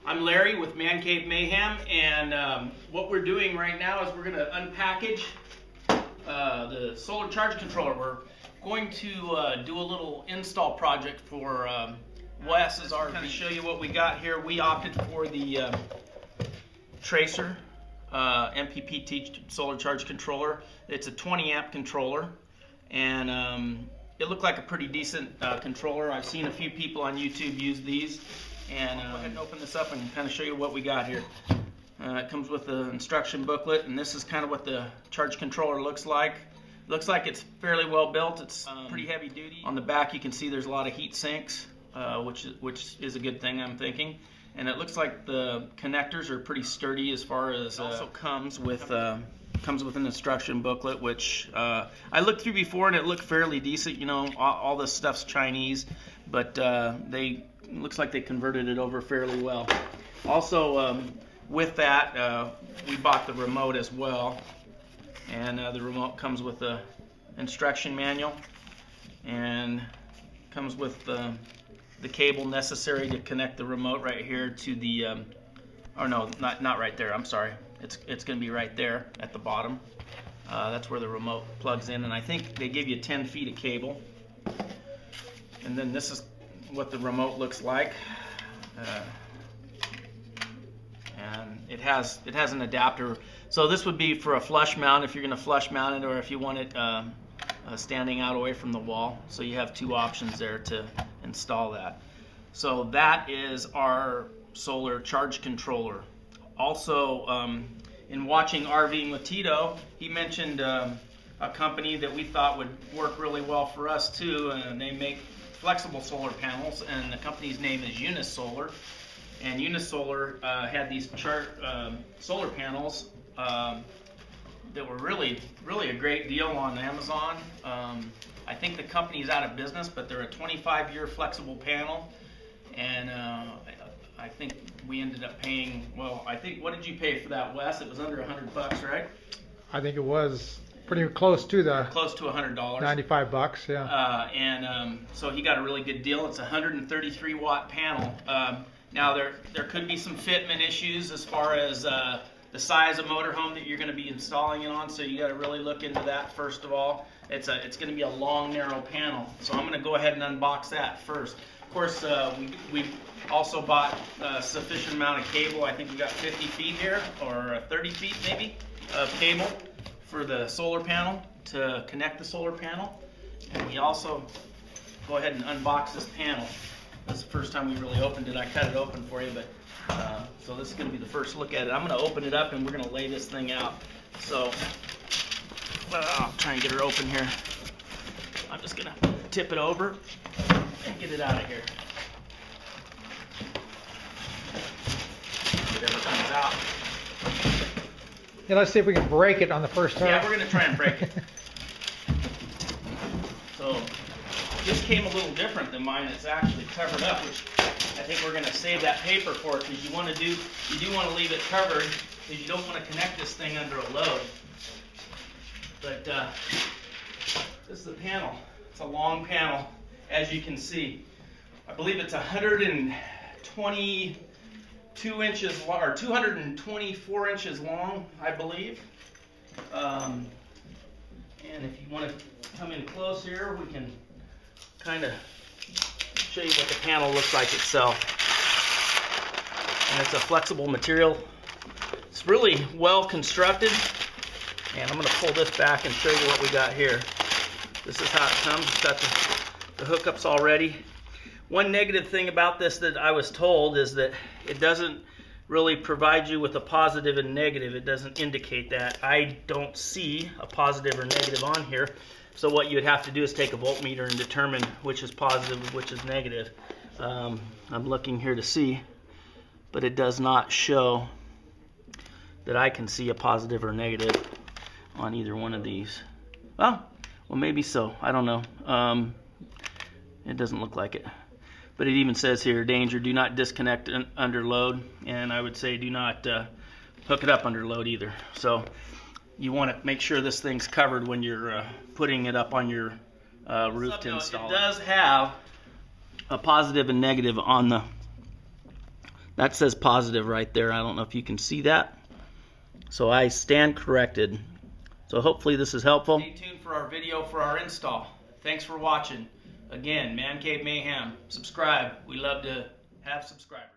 I'm Larry with Cave Mayhem, and what we're doing right now is we're going to unpackage the solar charge controller. We're going to do a little install project for Wes's RV. Kind of show you what we got here. We opted for the Tracer MPPT solar charge controller. It's a 20 amp controller, and it looked like a pretty decent controller. I've seen a few people on YouTube use these, and go ahead and open this up and kind of show you what we got here. It comes with the instruction booklet, and this is kind of what the charge controller looks like. Looks like it's fairly well built. It's pretty heavy duty. On the back you can see there's a lot of heat sinks, which is a good thing, I'm thinking. And it looks like the connectors are pretty sturdy as far as also comes with an instruction booklet, which I looked through before and it looked fairly decent. You know, all this stuff's Chinese, but looks like they converted it over fairly well. Also, with that, we bought the remote as well, and the remote comes with the instruction manual and comes with the cable necessary to connect the remote right here to the or no, not right there, I'm sorry, it's going to be right there at the bottom. That's where the remote plugs in, and I think they give you 10 feet of cable. And then this is what the remote looks like, and it has an adapter. So this would be for a flush mount if you're going to flush mount it, or if you want it standing out away from the wall. So you have two options there to install that. So that is our solar charge controller. Also, in watching RVing with Tito, he mentioned a company that we thought would work really well for us too, and they make flexible solar panels, and the company's name is Unisolar. And Unisolar had these solar panels that were really a great deal on Amazon. I think the company's out of business, but they're a 25-year flexible panel, and I think we ended up paying, well, I think, what did you pay for that, Wes? It was under $100, right? I think it was pretty close to $100. 95 bucks, yeah. So he got a really good deal. It's a 133 watt panel. Now there could be some fitment issues as far as the size of motorhome that you're going to be installing it on, so you got to really look into that first of all. It's going to be a long, narrow panel, so I'm going to go ahead and unbox that first. Of course, we also bought a sufficient amount of cable. I think we got 50 feet here, or 30 feet maybe, of cable for the solar panel to connect the solar panel. And we also go ahead and unbox this panel. That's the first time we really opened it. I cut it open for you, but so this is going to be the first look at it. I'm going to open it up and we're going to lay this thing out. So I'll try and get her open here. I'm just going to tip it over and get it out of here. Whatever comes out. Yeah, let's see if we can break it on the first time. Yeah, we're going to try and break it. So this came a little different than mine. It's actually covered up, which I think we're going to save that paper for it, because you do want to leave it covered, because you don't want to connect this thing under a load. But this is the panel. It's a long panel, as you can see. I believe it's 122 inches long, or 224 inches long, I believe. And if you want to come in close here, we can kind of show you what the panel looks like itself. And it's a flexible material. It's really well constructed. And I'm going to pull this back and show you what we got here. This is how it comes. It's got the hookups already. One negative thing about this that I was told is that it doesn't really provide you with a positive and negative. It doesn't indicate that. I don't see a positive or negative on here. So what you'd have to do is take a voltmeter and determine which is positive and which is negative. I'm looking here to see, but it does not show that I can see a positive or negative on either one of these. Well, maybe so. I don't know. It doesn't look like it. But it even says here, danger, do not disconnect under load. And I would say do not hook it up under load either. So you want to make sure this thing's covered when you're putting it up on your roof to install it. It does have a positive and negative on That says positive right there. I don't know if you can see that. So I stand corrected. So hopefully this is helpful. Stay tuned for our video for our install. Thanks for watching. Again, Cave Mayhem. Subscribe. We love to have subscribers.